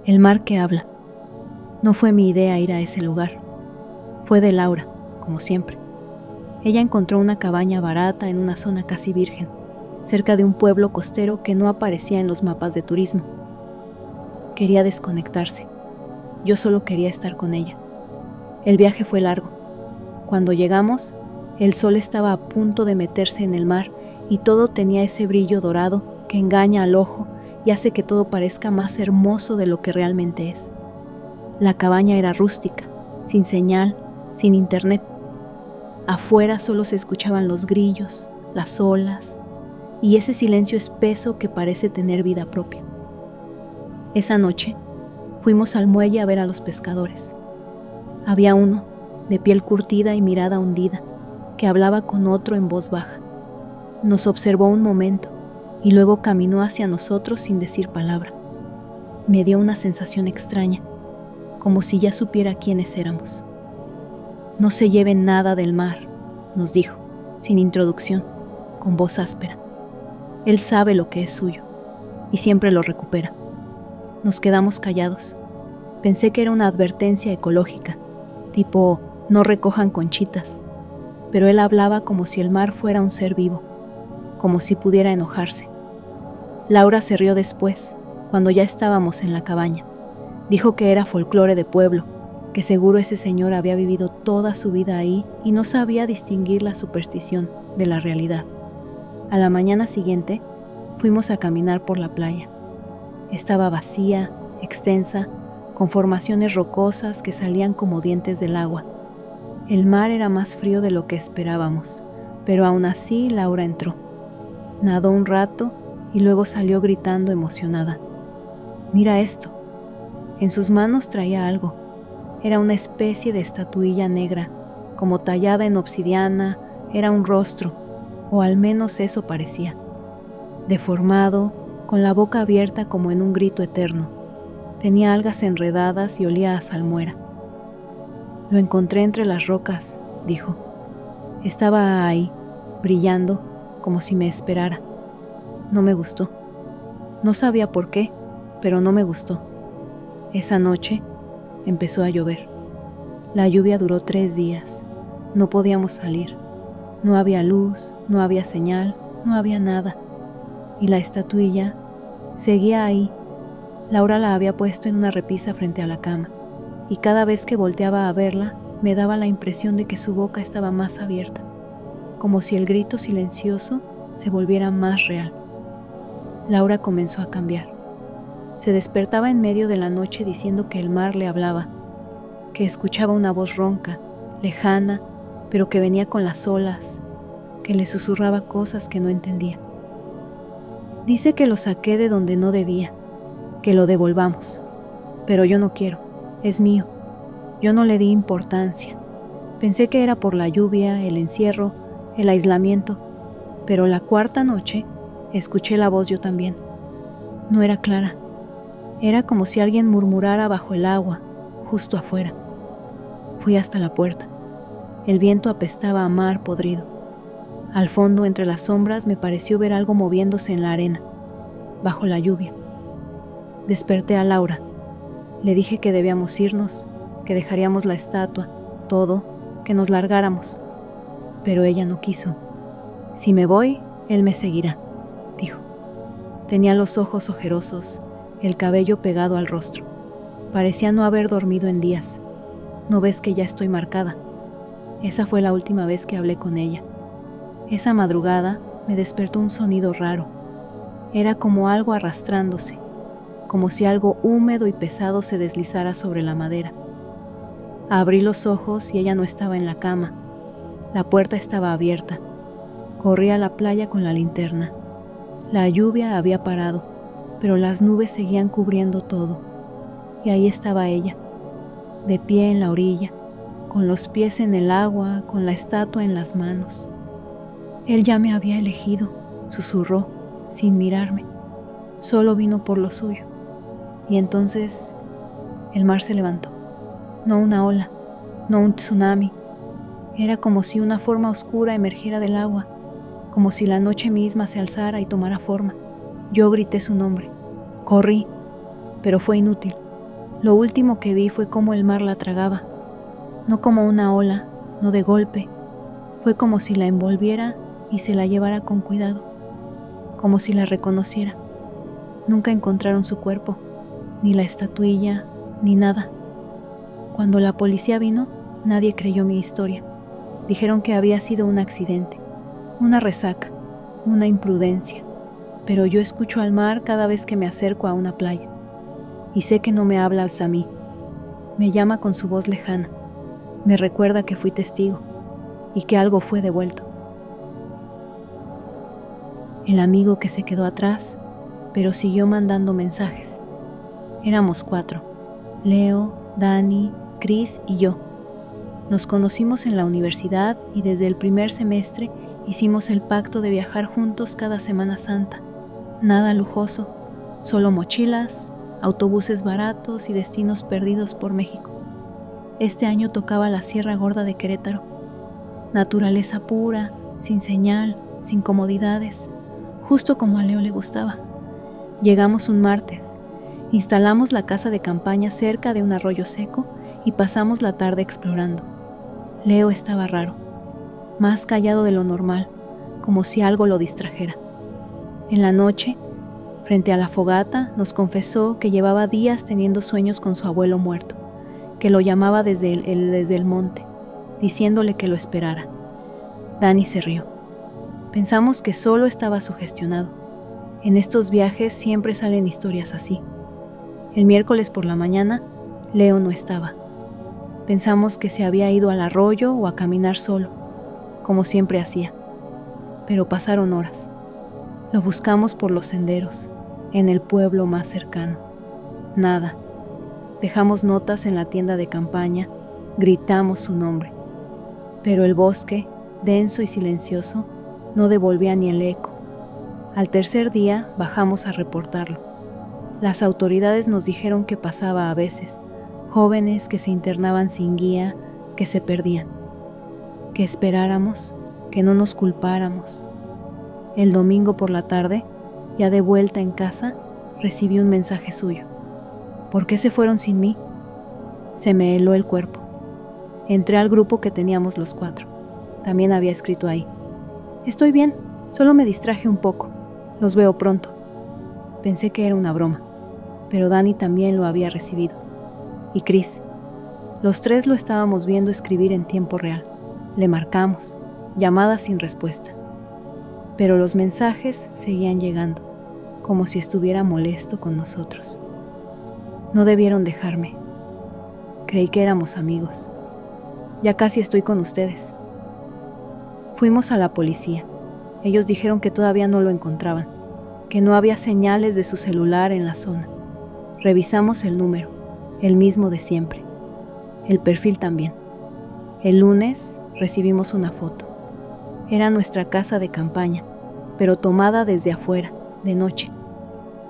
El mar que habla. No fue mi idea ir a ese lugar. Fue de Laura, como siempre. Ella encontró una cabaña barata en una zona casi virgen, cerca de un pueblo costero que no aparecía en los mapas de turismo. Quería desconectarse. Yo solo quería estar con ella. El viaje fue largo. Cuando llegamos, el sol estaba a punto de meterse en el mar y todo tenía ese brillo dorado que engaña al ojo y hace que todo parezca más hermoso de lo que realmente es. La cabaña era rústica, sin señal, sin internet. Afuera solo se escuchaban los grillos, las olas y ese silencio espeso que parece tener vida propia. Esa noche fuimos al muelle a ver a los pescadores. Había uno, de piel curtida y mirada hundida, que hablaba con otro en voz baja. Nos observó un momento y luego caminó hacia nosotros sin decir palabra. Me dio una sensación extraña, como si ya supiera quiénes éramos. No se lleven nada del mar, nos dijo, sin introducción, con voz áspera. Él sabe lo que es suyo y siempre lo recupera. Nos quedamos callados. Pensé que era una advertencia ecológica, tipo no recojan conchitas, pero él hablaba como si el mar fuera un ser vivo, como si pudiera enojarse. Laura se rió después, cuando ya estábamos en la cabaña. Dijo que era folclore de pueblo, que seguro ese señor había vivido toda su vida ahí y no sabía distinguir la superstición de la realidad. A la mañana siguiente, fuimos a caminar por la playa. Estaba vacía, extensa, con formaciones rocosas que salían como dientes del agua. El mar era más frío de lo que esperábamos, pero aún así Laura entró. Nadó un rato y luego salió gritando emocionada. «Mira esto». En sus manos traía algo. Era una especie de estatuilla negra, como tallada en obsidiana. Era un rostro, o al menos eso parecía. Deformado, con la boca abierta como en un grito eterno. Tenía algas enredadas y olía a salmuera. «Lo encontré entre las rocas», dijo. Estaba ahí, brillando, como si me esperara. No me gustó. No sabía por qué, pero no me gustó. Esa noche empezó a llover. La lluvia duró 3 días. No podíamos salir. No había luz, no había señal, no había nada. Y la estatuilla seguía ahí. Laura la había puesto en una repisa frente a la cama, y cada vez que volteaba a verla, me daba la impresión de que su boca estaba más abierta, como si el grito silencioso se volviera más real. Laura comenzó a cambiar. Se despertaba en medio de la noche diciendo que el mar le hablaba, que escuchaba una voz ronca, lejana, pero que venía con las olas, que le susurraba cosas que no entendía. Dice que lo saqué de donde no debía, que lo devolvamos, pero yo no quiero, es mío. Yo no le di importancia. Pensé que era por la lluvia, el encierro, el aislamiento, pero la 4ª noche escuché la voz yo también. No era clara. Era como si alguien murmurara bajo el agua, justo afuera. Fui hasta la puerta. El viento apestaba a mar podrido. Al fondo, entre las sombras, me pareció ver algo moviéndose en la arena, bajo la lluvia. Desperté a Laura. Le dije que debíamos irnos, que dejaríamos la estatua, todo, que nos largáramos. Pero ella no quiso. «Si me voy, él me seguirá», dijo. Tenía los ojos ojerosos, el cabello pegado al rostro. Parecía no haber dormido en días. «¿No ves que ya estoy marcada?» Esa fue la última vez que hablé con ella. Esa madrugada me despertó un sonido raro. Era como algo arrastrándose, como si algo húmedo y pesado se deslizara sobre la madera. Abrí los ojos y ella no estaba en la cama. La puerta estaba abierta. Corrí a la playa con la linterna. La lluvia había parado, pero las nubes seguían cubriendo todo. Y ahí estaba ella, de pie en la orilla, con los pies en el agua, con la estatua en las manos. Él ya me había elegido, susurró, sin mirarme. Solo vino por lo suyo. Y entonces el mar se levantó. No una ola, no un tsunami. Era como si una forma oscura emergiera del agua, como si la noche misma se alzara y tomara forma. Yo grité su nombre. Corrí, pero fue inútil. Lo último que vi fue cómo el mar la tragaba, no como una ola, no de golpe. Fue como si la envolviera y se la llevara con cuidado, como si la reconociera. Nunca encontraron su cuerpo, ni la estatuilla, ni nada. Cuando la policía vino, nadie creyó mi historia. Dijeron que había sido un accidente, una resaca, una imprudencia. Pero yo escucho al mar cada vez que me acerco a una playa. Y sé que no me hablas a mí. Me llama con su voz lejana. Me recuerda que fui testigo y que algo fue devuelto. El amigo que se quedó atrás, pero siguió mandando mensajes. Éramos 4, Leo, Dani, Chris y yo. Nos conocimos en la universidad y desde el primer semestre hicimos el pacto de viajar juntos cada Semana Santa. Nada lujoso, solo mochilas, autobuses baratos y destinos perdidos por México. Este año tocaba la Sierra Gorda de Querétaro. Naturaleza pura, sin señal, sin comodidades, justo como a Leo le gustaba. Llegamos un martes, instalamos la casa de campaña cerca de un arroyo seco y pasamos la tarde explorando. Leo estaba raro, más callado de lo normal, como si algo lo distrajera. En la noche, frente a la fogata, nos confesó que llevaba días teniendo sueños con su abuelo muerto, que lo llamaba desde el monte, diciéndole que lo esperara. Dani se rió. Pensamos que solo estaba sugestionado. En estos viajes siempre salen historias así. El miércoles por la mañana, Leo no estaba. Pensamos que se había ido al arroyo o a caminar solo, como siempre hacía. Pero pasaron horas. Lo buscamos por los senderos, en el pueblo más cercano. Nada. Dejamos notas en la tienda de campaña, gritamos su nombre. Pero el bosque, denso y silencioso, no devolvía ni el eco. Al tercer día bajamos a reportarlo. Las autoridades nos dijeron que pasaba a veces, jóvenes que se internaban sin guía, que se perdían. Que esperáramos, que no nos culpáramos. El domingo por la tarde, ya de vuelta en casa, recibí un mensaje suyo. ¿Por qué se fueron sin mí? Se me heló el cuerpo. Entré al grupo que teníamos los 4. También había escrito ahí: estoy bien, solo me distraje un poco. Los veo pronto. Pensé que era una broma, pero Dani también lo había recibido. Y Chris. Los 3 lo estábamos viendo escribir en tiempo real. Le marcamos, llamada sin respuesta. Pero los mensajes seguían llegando, como si estuviera molesto con nosotros. No debieron dejarme. Creí que éramos amigos. Ya casi estoy con ustedes. Fuimos a la policía. Ellos dijeron que todavía no lo encontraban, que no había señales de su celular en la zona. Revisamos el número, el mismo de siempre. El perfil también. El lunes recibimos una foto. Era nuestra casa de campaña, pero tomada desde afuera, de noche.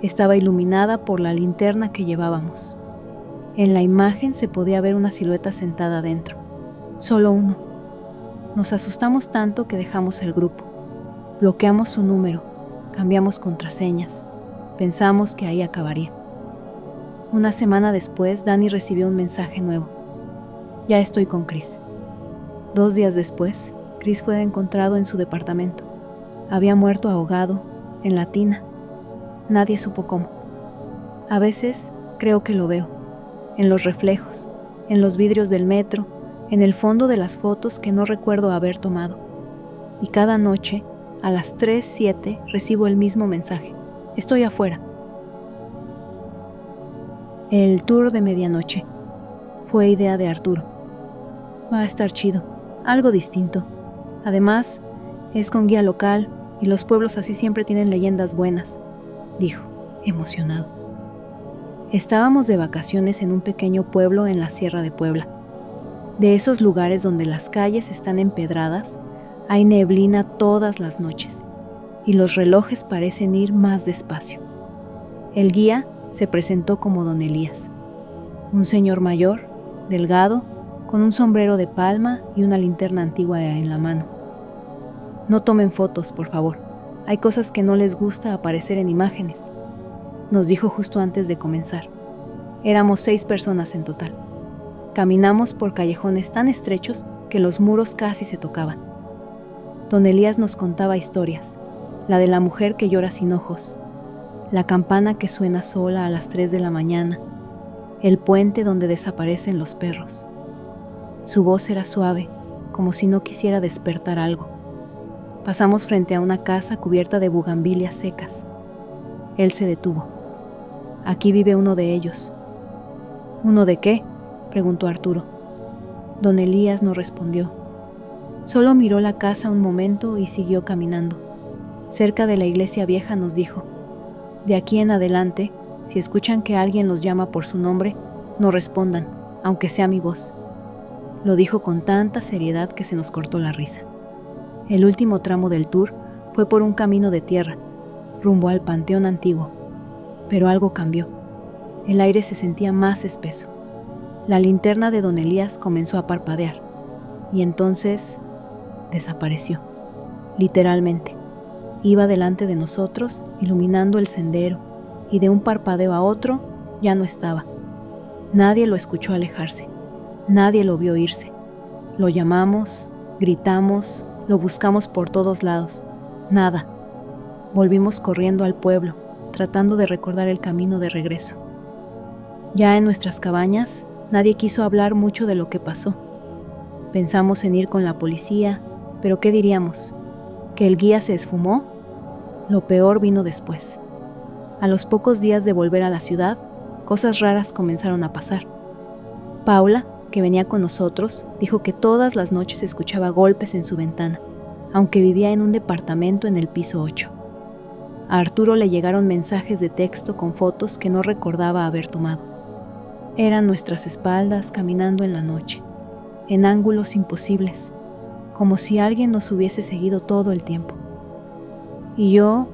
Estaba iluminada por la linterna que llevábamos. En la imagen se podía ver una silueta sentada adentro. Solo uno. Nos asustamos tanto que dejamos el grupo. Bloqueamos su número, cambiamos contraseñas. Pensamos que ahí acabaría. Una semana después, Dani recibió un mensaje nuevo. Ya estoy con Chris. 2 días después, Chris fue encontrado en su departamento. Había muerto ahogado, en la tina. Nadie supo cómo. A veces creo que lo veo, en los reflejos, en los vidrios del metro, en el fondo de las fotos que no recuerdo haber tomado. Y cada noche, a las 3:07, recibo el mismo mensaje. Estoy afuera. El tour de medianoche fue idea de Arturo. Va a estar chido, algo distinto. Además, es con guía local y los pueblos así siempre tienen leyendas buenas, dijo, emocionado. Estábamos de vacaciones en un pequeño pueblo en la Sierra de Puebla. De esos lugares donde las calles están empedradas, hay neblina todas las noches y los relojes parecen ir más despacio. El guía se presentó como don Elías, un señor mayor, delgado, con un sombrero de palma y una linterna antigua en la mano. No tomen fotos, por favor. Hay cosas que no les gusta aparecer en imágenes, nos dijo justo antes de comenzar. Éramos 6 personas en total. Caminamos por callejones tan estrechos que los muros casi se tocaban. Don Elías nos contaba historias, la de la mujer que llora sin ojos, la campana que suena sola a las 3 de la mañana, el puente donde desaparecen los perros. Su voz era suave, como si no quisiera despertar algo. Pasamos frente a una casa cubierta de bugambilias secas. Él se detuvo. Aquí vive uno de ellos. ¿Uno de qué?, preguntó Arturo. Don Elías no respondió. Solo miró la casa un momento y siguió caminando. Cerca de la iglesia vieja nos dijo: de aquí en adelante, si escuchan que alguien los llama por su nombre, no respondan, aunque sea mi voz. Lo dijo con tanta seriedad que se nos cortó la risa. El último tramo del tour fue por un camino de tierra, rumbo al panteón antiguo. Pero algo cambió. El aire se sentía más espeso. La linterna de Don Elías comenzó a parpadear, y entonces desapareció, literalmente. Iba delante de nosotros, iluminando el sendero, y de un parpadeo a otro ya no estaba. Nadie lo escuchó alejarse, nadie lo vio irse. Lo llamamos, gritamos, lo buscamos por todos lados. Nada. Volvimos corriendo al pueblo, tratando de recordar el camino de regreso. Ya en nuestras cabañas, nadie quiso hablar mucho de lo que pasó. Pensamos en ir con la policía, pero ¿qué diríamos? ¿Que el guía se esfumó? Lo peor vino después. A los pocos días de volver a la ciudad, cosas raras comenzaron a pasar. Paula, que venía con nosotros, dijo que todas las noches escuchaba golpes en su ventana, aunque vivía en un departamento en el piso 8. A Arturo le llegaron mensajes de texto con fotos que no recordaba haber tomado. Eran nuestras espaldas caminando en la noche, en ángulos imposibles, como si alguien nos hubiese seguido todo el tiempo. Y yo,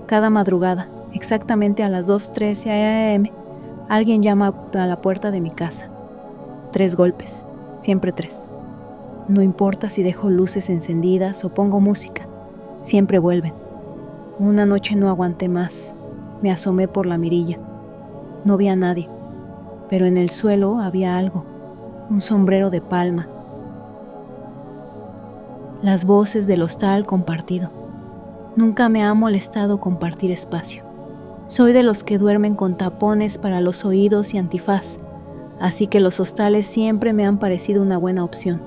cada madrugada, exactamente a las 2:13 a.m., alguien llama a la puerta de mi casa. 3 golpes, siempre 3. No importa si dejo luces encendidas o pongo música, siempre vuelven. Una noche no aguanté más, me asomé por la mirilla. No vi a nadie, pero en el suelo había algo, un sombrero de palma. Las voces del hostal compartido. Nunca me ha molestado compartir espacio. Soy de los que duermen con tapones para los oídos y antifaz, así que los hostales siempre me han parecido una buena opción.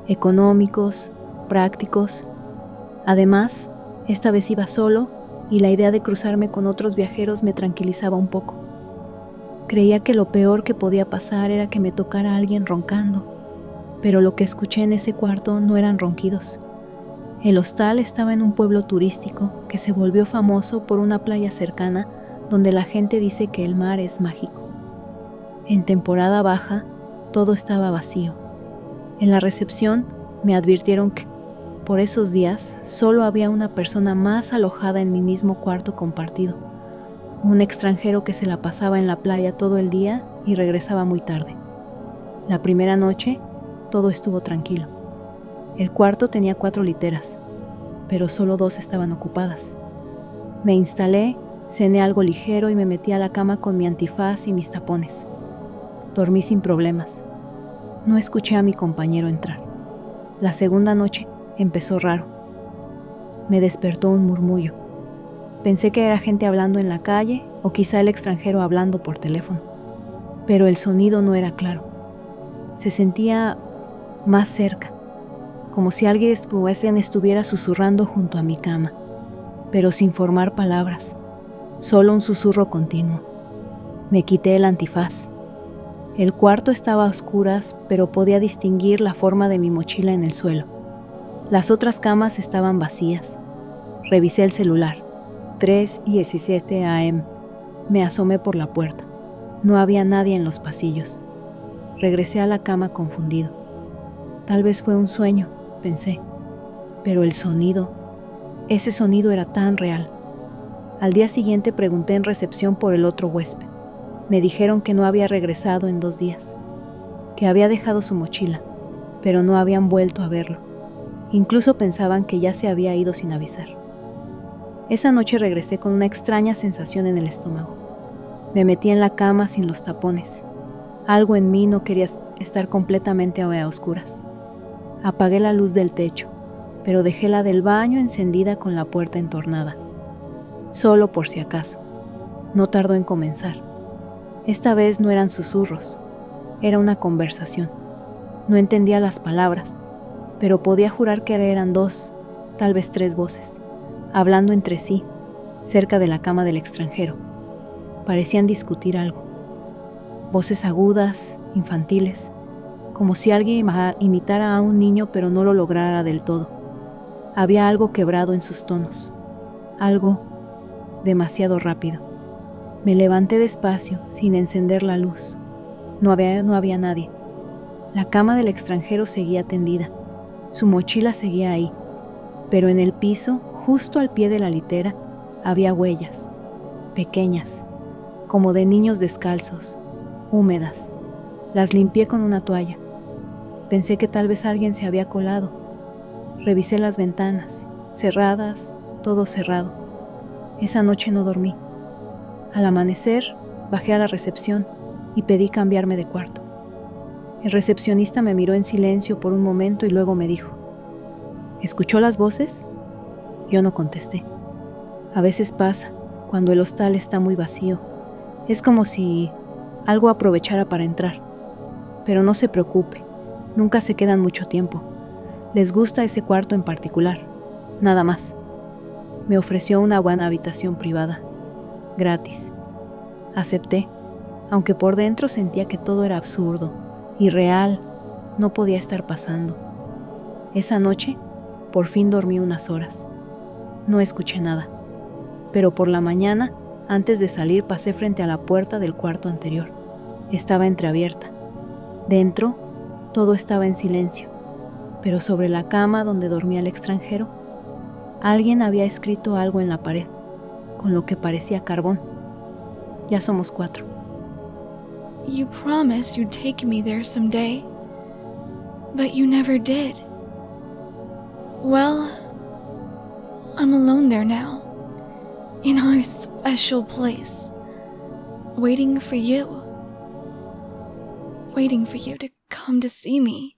Económicos, prácticos. Además, esta vez iba solo y la idea de cruzarme con otros viajeros me tranquilizaba un poco. Creía que lo peor que podía pasar era que me tocara alguien roncando, pero lo que escuché en ese cuarto no eran ronquidos. El hostal estaba en un pueblo turístico que se volvió famoso por una playa cercana donde la gente dice que el mar es mágico. En temporada baja, todo estaba vacío. En la recepción me advirtieron que, por esos días, solo había una persona más alojada en mi mismo cuarto compartido, un extranjero que se la pasaba en la playa todo el día y regresaba muy tarde. La primera noche, todo estuvo tranquilo. El cuarto tenía 4 literas, pero solo 2 estaban ocupadas. Me instalé, cené algo ligero y me metí a la cama con mi antifaz y mis tapones. Dormí sin problemas. No escuché a mi compañero entrar. La segunda noche empezó raro. Me despertó un murmullo. Pensé que era gente hablando en la calle o quizá el extranjero hablando por teléfono, pero el sonido no era claro. Se sentía más cerca, como si alguien estuviera susurrando junto a mi cama, pero sin formar palabras, solo un susurro continuo. Me quité el antifaz. El cuarto estaba a oscuras, pero podía distinguir la forma de mi mochila en el suelo. Las otras camas estaban vacías. Revisé el celular. 3:17 a.m. Me asomé por la puerta. No había nadie en los pasillos. Regresé a la cama confundido. Tal vez fue un sueño, pensé. Pero el sonido, ese sonido era tan real. Al día siguiente pregunté en recepción por el otro huésped. Me dijeron que no había regresado en 2 días, que había dejado su mochila, pero no habían vuelto a verlo. Incluso pensaban que ya se había ido sin avisar. Esa noche regresé con una extraña sensación en el estómago. Me metí en la cama sin los tapones. Algo en mí no quería estar completamente a oscuras. Apagué la luz del techo, pero dejé la del baño encendida con la puerta entornada. Solo por si acaso. No tardó en comenzar. Esta vez no eran susurros, era una conversación. No entendía las palabras, pero podía jurar que eran 2, tal vez 3 voces, hablando entre sí, cerca de la cama del extranjero. Parecían discutir algo. Voces agudas, infantiles, como si alguien imitara a un niño pero no lo lograra del todo. Había algo quebrado en sus tonos, algo demasiado rápido. Me levanté despacio, sin encender la luz. No había nadie. La cama del extranjero seguía tendida. Su mochila seguía ahí, pero en el piso, justo al pie de la litera, había huellas, pequeñas, como de niños descalzos, húmedas. Las limpié con una toalla. Pensé que tal vez alguien se había colado. Revisé las ventanas, cerradas, todo cerrado. Esa noche no dormí. Al amanecer, bajé a la recepción y pedí cambiarme de cuarto. El recepcionista me miró en silencio por un momento y luego me dijo: ¿escuchó las voces? Yo no contesté. A veces pasa, cuando el hostal está muy vacío. Es como si algo aprovechara para entrar. Pero no se preocupe, nunca se quedan mucho tiempo. Les gusta ese cuarto en particular, nada más. Me ofreció una buena habitación privada, gratis. Acepté, aunque por dentro sentía que todo era absurdo, irreal, no podía estar pasando. Esa noche, por fin dormí unas horas. No escuché nada, pero por la mañana, antes de salir, pasé frente a la puerta del cuarto anterior. Estaba entreabierta. Dentro, todo estaba en silencio, pero sobre la cama donde dormía el extranjero, alguien había escrito algo en la pared, con lo que parecía carbón. Ya somos 4. You promised you'd take me there someday, but you never did. Well, I'm alone there now, in our special place, waiting for you to come to see me.